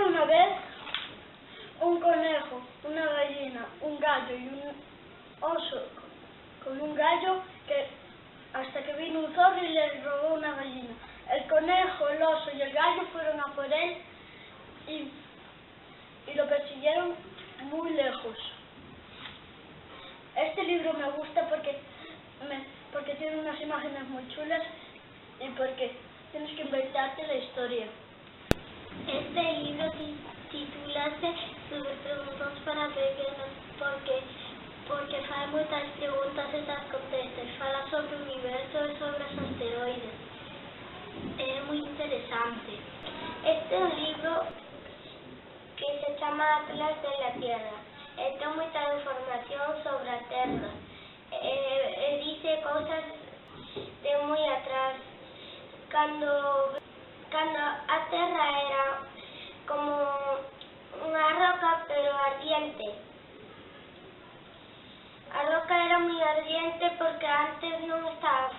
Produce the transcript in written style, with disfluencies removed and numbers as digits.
Había una vez un conejo, una gallina, un gallo y un oso con un gallo hasta que vino un zorro y le robó una gallina. El conejo, el oso y el gallo fueron a por él y lo persiguieron muy lejos. Este libro me gusta porque tiene unas imágenes muy chulas y porque tienes que inventarte la historia. Este libro titúlase sobre preguntas para pequenos porque fai moitas preguntas e tas contestas. Fala sobre o universo e sobre os asteroides. É moi interesante. Este é un libro que se chama Atlas de la Tierra. Ten moita información sobre a Terra. Dice cousas de moi atrás. Cando a Terra era como unha roca pero ardiente. A roca era moi ardiente porque antes non estaba